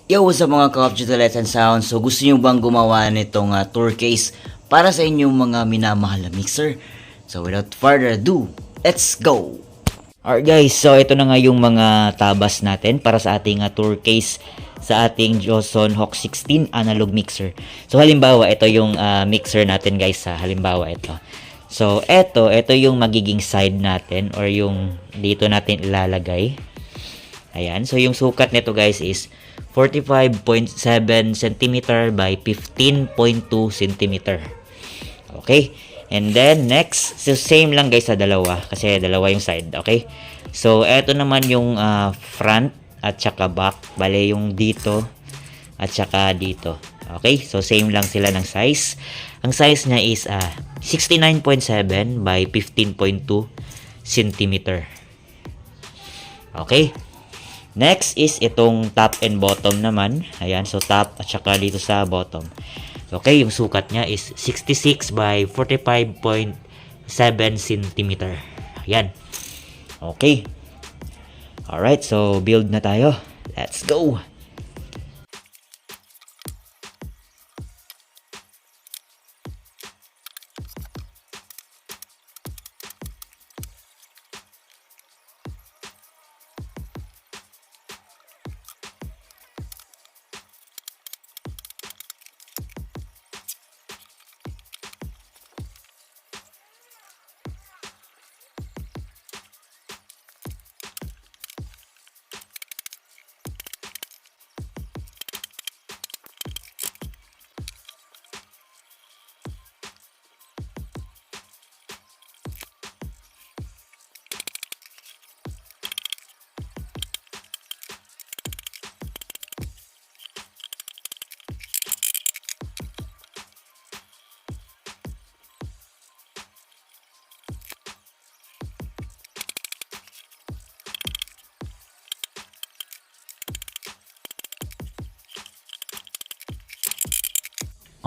Yo, what's up mga ka-Cop Lights and Sound? So gusto nyo bang gumawa nitong tour case para sa inyong mga minamahal na mixer? So without further ado, let's go! Alright guys, so ito na nga yung mga tabas natin para sa ating tour case sa ating Joson Hawk 16 analog mixer. So halimbawa, ito yung mixer natin guys, halimbawa ito. So ito yung magiging side natin or yung dito natin ilalagay. Ayan, so yung sukat nito guys is 45.7 cm by 15.2 cm. Okay, and then next, so same lang guys sa dalawa kasi dalawa yung side. Okay, so eto naman yung front at saka back, bale yung dito at saka dito. Okay, so same lang sila ng size. Ang size niya is 69.7 by 15.2 cm. Okay, next is itong top and bottom naman. Ayan, so top at saka dito sa bottom. Okay, yung sukat niya is 66 by 45.7 cm. Ayan. Okay. Alright, so build na tayo. Let's go!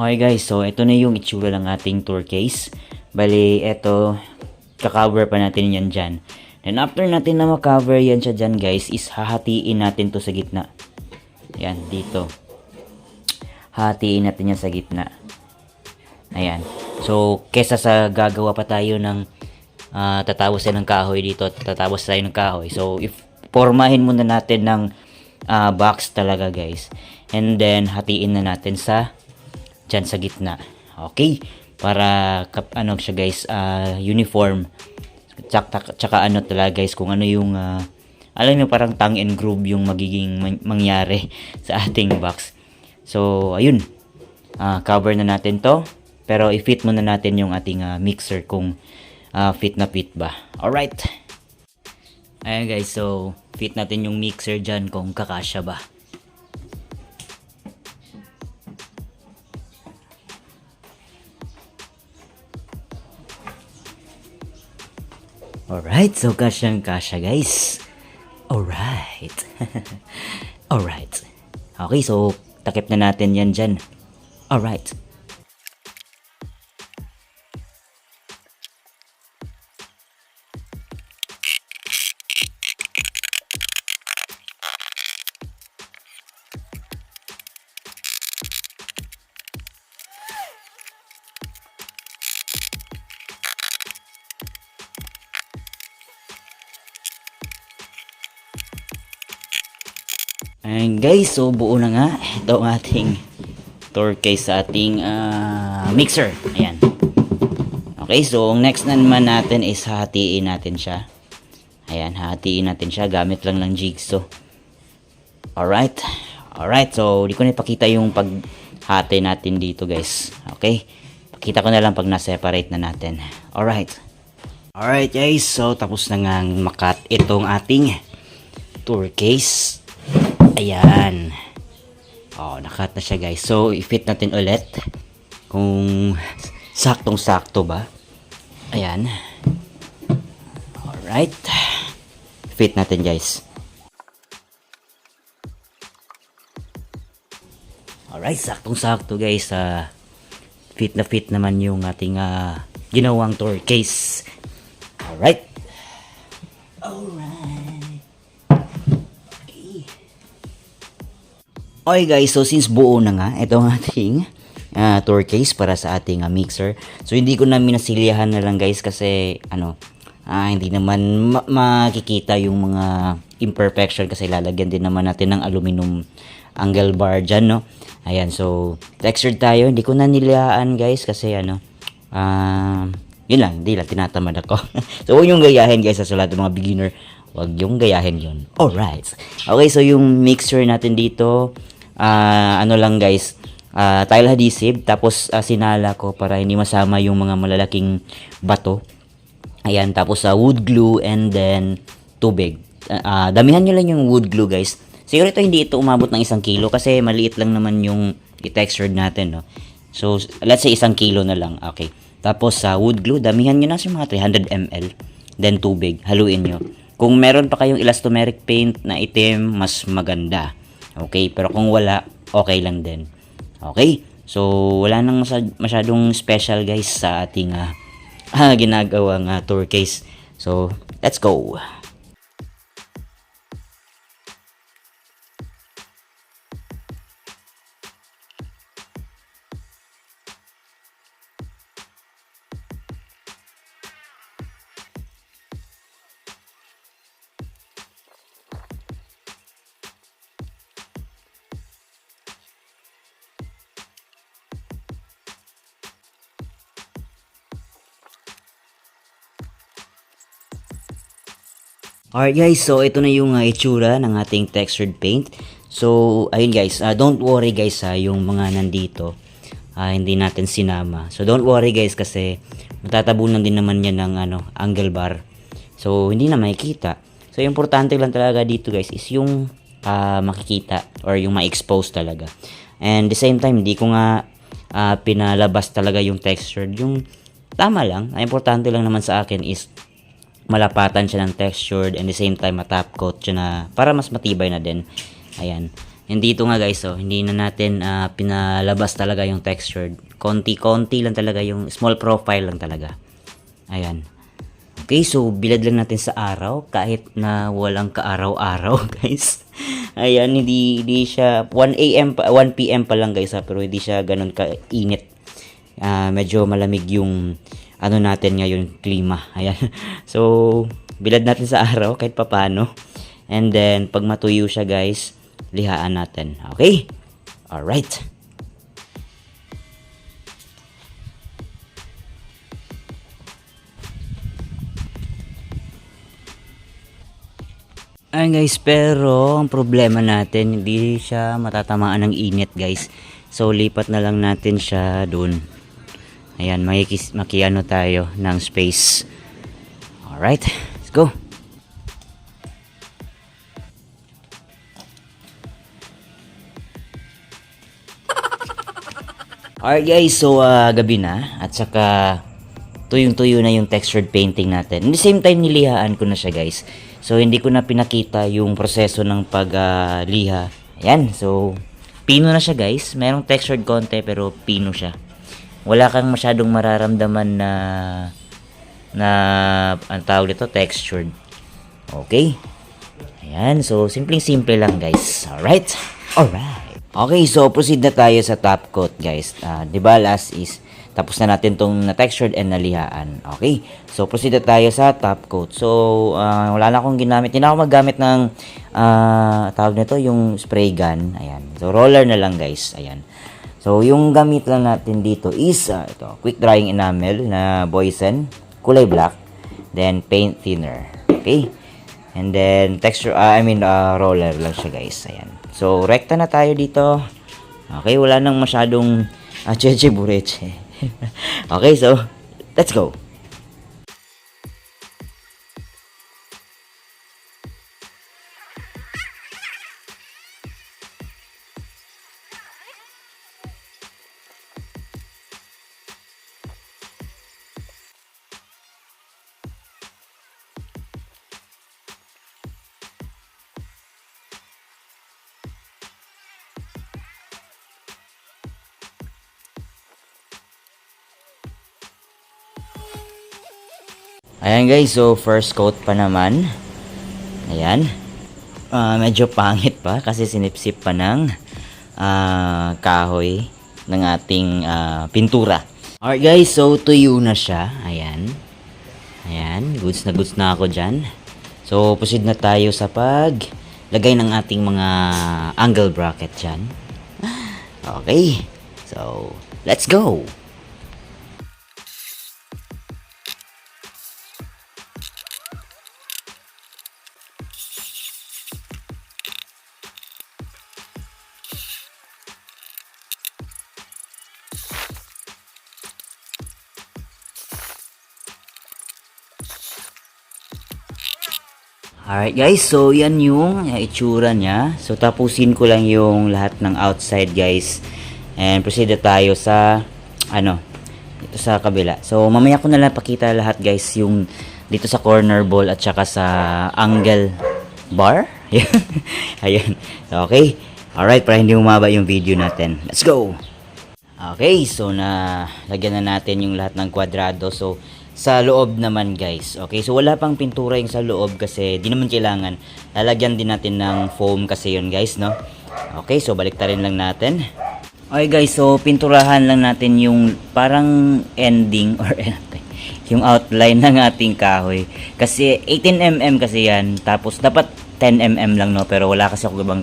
Okay guys, so ito na yung itsura ng ating tour case. Bali, ito, kaka-cover pa natin yan dyan. And after natin na ma-cover yan siya dyan guys, is hahatiin natin to sa gitna. Ayan, dito. Hahatiin natin yan sa gitna. Ayan. So, kesa sa gagawa pa tayo ng tatapos tayo ng kahoy dito, tatapos tayo ng kahoy. So, if formahin muna natin ng box talaga guys. And then, hatiin na natin sa dyan sa gitna. Okay, para ano siya guys, uniform. Tsaka ano talaga guys, kung ano yung alam niyo, parang tongue and groove yung magiging mangyari sa ating box. So ayun, cover na natin to, pero i-fit muna natin yung ating mixer kung fit na fit ba. Alright, ayan guys, so fit natin yung mixer dyan kung kakasya ba. Alright, so kasyang-kasya guys. Alright. Alright. Okay, so takip na natin yan dyan. Alright. And guys, so buo na nga ito ang ating tour case sa ating mixer. Ayan. Okay, so ang next na naman natin is hahatiin natin siya. Ayan, hahatiin natin siya gamit lang ng jigsaw. Alright. Alright, so di ko na ipakita yung paghati natin dito guys. Okay, pakita ko na lang pag na-separate na natin. Alright. Alright guys, so tapos na nga makat itong ating tour case. Ayan. Oh, nakat na siya guys. So, i-fit natin ulit kung saktong-sakto ba. Ayan. Alright. Fit natin guys. Alright, saktong-sakto guys. Fit na fit naman yung ating ginawang tour case. Alright. Alright. Okay guys, so since buo na nga, ito ang ating tour case para sa ating mixer. So hindi ko na minasiliyahan na lang guys kasi hindi naman makikita yung mga imperfection kasi lalagyan din naman natin ng aluminum angle bar dyan, no? Ayan, so textured tayo. Hindi ko na nilihaan guys kasi yun lang, hindi lang tinatamad ako. So huwag yung gayahin guys sa lahat ng mga beginner. Huwag yung gayahin yun. Alright. Okay, so yung mixer natin dito, ano lang guys, tile adhesive, tapos sinala ko para hindi masama yung mga malalaking bato. Ayan, tapos wood glue and then tubig. Damihan nyo lang yung wood glue guys. Siguro ito hindi ito umabot ng 1 kilo kasi maliit lang naman yung i-textured natin, no? So, let's say 1 kilo na lang. Okay. Tapos sa wood glue, damihan nyo na sa mga 300 ml. Then tubig, haluin nyo. Kung meron pa kayong elastomeric paint na itim, mas maganda. Okay, pero kung wala, okay lang din. Okay, so wala nang masyadong special guys sa ating ginagawang tour case. So, let's go! Alright guys, so ito na yung itsura ng ating textured paint. So, ayun guys, don't worry guys yung mga nandito, hindi natin sinama. So, don't worry guys kasi matatabunan din naman yan ng angle bar. So, hindi na makikita. So, yung importante lang talaga dito guys is yung makikita or yung ma-expose talaga. And the same time, hindi ko nga pinalabas talaga yung textured. Yung tama lang, ang importante lang naman sa akin is malapatan siya ng textured and the same time matap coat siya na para mas matibay na din. Ayan. Hindi ito nga guys, hindi na natin pinalabas talaga yung textured. Konti-konti lang talaga, yung small profile lang talaga. Ayan. Okay, so bilad lang natin sa araw kahit na walang kaaraw-araw guys. Ayan, hindi siya 1 PM pa lang guys pero hindi siya ganun kainit. Medyo malamig yung natin ngayon, klima. Ayan. So, bilad natin sa araw kahit papano. And then, pag matuyo siya guys, lihaan natin. Okay? Alright. Ayan guys, pero ang problema natin, hindi siya matatamaan ng init guys. So, lipat na lang natin siya dun. Ayan, makiano tayo ng space. Alright, let's go. Alright guys, so gabi na. At saka tuyong-tuyo na yung textured painting natin. At the same time, nilihaan ko na siya guys. So, hindi ko na pinakita yung proseso ng pagliha. Ayan, so pino na siya guys. Merong textured konti pero pino siya. Wala kang masyadong mararamdaman na ang tawag dito, textured. Okay? Ayan, so simpleng-simple lang guys. Alright? Okay, so proceed na tayo sa top coat guys. Diba last is tapos na natin tong na textured and nalihaan. Okay? So proceed na tayo sa top coat. So wala na akong ginamit. Hindi na ako maggamit ng tawag nito, yung spray gun. Ayan. So roller na lang guys. Ayan. So, yung gamit lang natin dito is ito, quick drying enamel na Boysen, kulay black, then paint thinner. Okay? And then roller lang siya guys. Ayan. So, rekta na tayo dito. Okay, wala nang masyadong cheche bureche. Okay, so let's go. Ayan guys, so first coat pa naman. Ayan. Medyo pangit pa kasi sinipsip pa ng kahoy ng ating pintura. Alright guys, so tuyo na siya. Ayan. Ayan, goods na ako dyan. So, proceed na tayo sa paglagay ng ating mga angle bracket dyan. Okay, so let's go! Alright guys, so yan yung itsura niya. So tapusin ko lang yung lahat ng outside guys. And proceed na tayo sa dito sa kabila. So mamaya ko na lang pakita lahat guys yung dito sa corner ball at saka sa angle bar. Ayan. So, okay. Alright, para hindi umaba yung video natin. Let's go! Okay, so na lagyan na natin yung lahat ng kwadrado. So sa loob naman guys. Okay, so wala pang pintura yung sa loob kasi di naman kailangan. Lalagyan din natin ng foam kasi yun guys, no? Okay, so baliktarin lang natin. Okay guys, so pinturahan lang natin yung parang ending or yung outline ng ating kahoy. Kasi 18mm kasi yan. Tapos dapat 10mm lang, no? Pero wala kasi ako ibang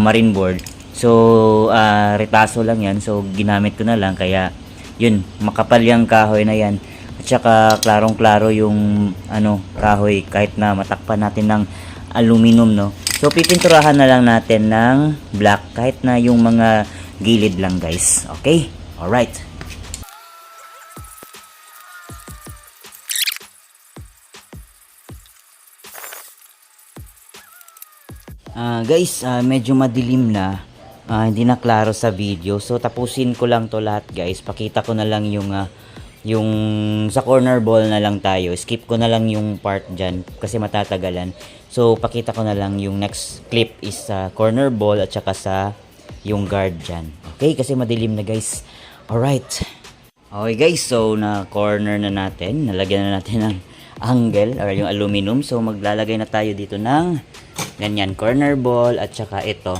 marine board. So retaso lang yan. So ginamit ko na lang kaya yun, makapal yung kahoy na yan. At saka klarong-klaro yung kahoy kahit na matakpan natin ng aluminum, no. So pipinturahan na lang natin ng black kahit na yung mga gilid lang guys. Okay? Alright. Guys, medyo madilim na. Hindi na klaro sa video. So tapusin ko lang to lahat guys. Pakita ko na lang yung sa corner ball na lang tayo. Skip ko na lang yung part dyan kasi matatagalan. So pakita ko na lang yung next clip is sa corner ball at saka sa yung guard dyan. Okay, kasi madilim na guys. Alright. Okay guys, so na corner na natin. Nalagyan na natin ng angle or yung aluminum. So maglalagay na tayo dito ng ganyan, corner ball at saka ito.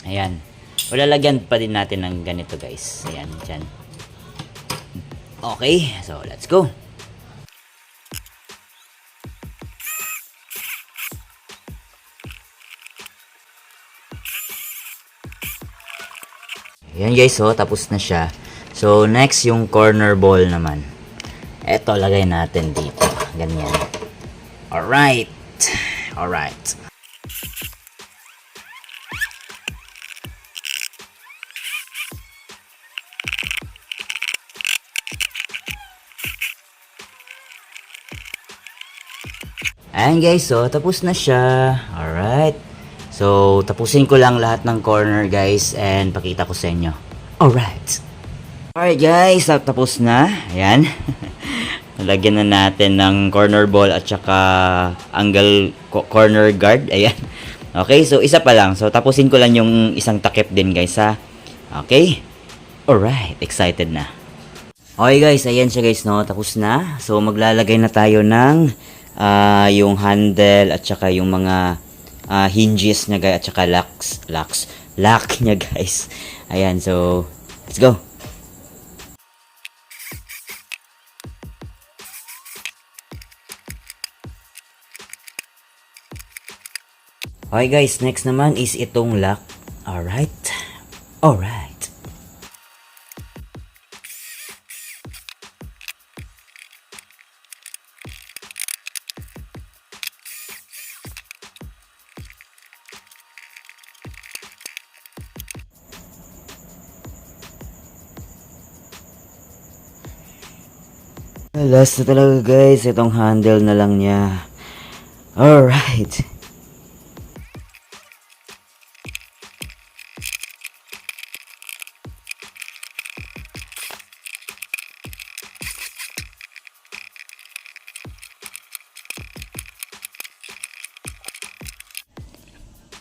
Ayan. O lalagyan pa din natin ng ganito guys. Ayan, dyan. Okay, so let's go. Ayan guys, so tapos na siya. So next yung corner ball naman. Eto, lagay natin dito. Ganyan. Alright. Alright. Ayan guys, so tapos na siya. Alright. So tapusin ko lang lahat ng corner guys and pakita ko sa inyo. Alright. Alright guys, tapos na. Ayan. Lagyan na natin ng corner ball at saka angle corner guard. Ayan. Okay, so isa pa lang. So tapusin ko lang yung isang takip din guys ha. Okay. Alright, excited na. Okay guys, ayan siya guys, no. Tapos na. So maglalagay na tayo ng yung handle at saka yung mga hinges niya guys at saka lock niya guys. Ayan, so let's go. Okay guys, next naman is itong lock. Alright. Alright. Last na talaga guys, itong handle na lang niya. Alright.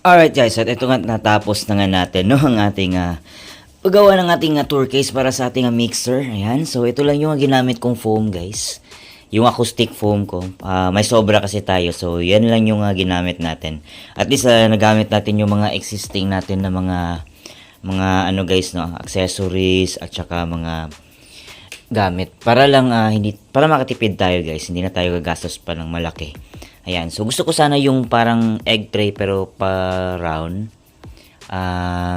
Alright guys, at ito nga natapos na nga natin, no, ang ating paggawa ng ating tour case para sa ating mixer. Ayan, so ito lang yung ginamit kong foam guys. Yung acoustic foam ko. May sobra kasi tayo, so yan lang yung ginamit natin. At least nagamit natin yung mga existing natin na mga mga ano guys no, accessories at saka mga gamit para lang hindi para makatipid tayo guys, hindi na tayo gagastos pa ng malaki. Ayan, so gusto ko sana yung parang egg tray pero pa round.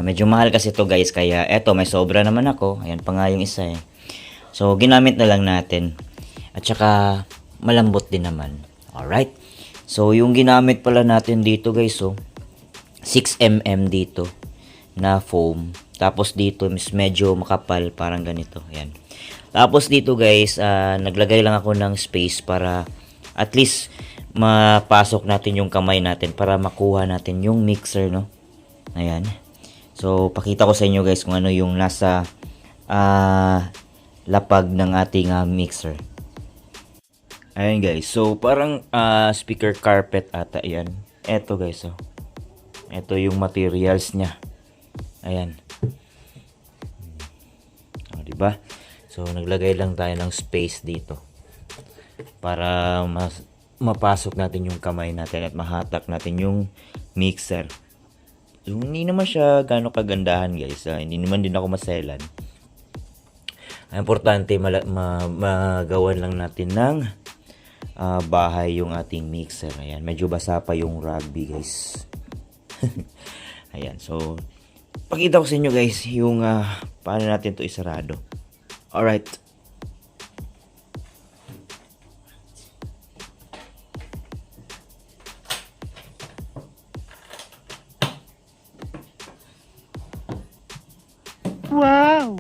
Medyo mahal kasi to guys, kaya eto may sobra naman ako. Ayan pa nga yung isa eh. So ginamit na lang natin. At saka malambot din naman. Alright. So yung ginamit pala natin dito guys, so 6mm dito na foam. Tapos dito is medyo makapal, parang ganito. Ayan. Tapos dito guys, naglagay lang ako ng space para at least mapasok natin yung kamay natin para makuha natin yung mixer, no? Ayan. So, pakita ko sa inyo guys kung ano yung nasa lapag ng ating mixer. Ayan guys. So, parang speaker carpet ata yan. Eto guys, oh. Eto yung materials niya. Ayan. Diba? So, naglagay lang tayo ng space dito para mapasok natin yung kamay natin at mahatak natin yung mixer. So, hindi naman siya gano'ng kagandahan guys. Hindi naman din ako maselan. Ang importante, magawan lang natin ng bahay yung ating mixer. Ayan, medyo basa pa yung rugby guys. Ayan, so pakita ko sa inyo guys yung paano natin to isarado. Alright. Wow!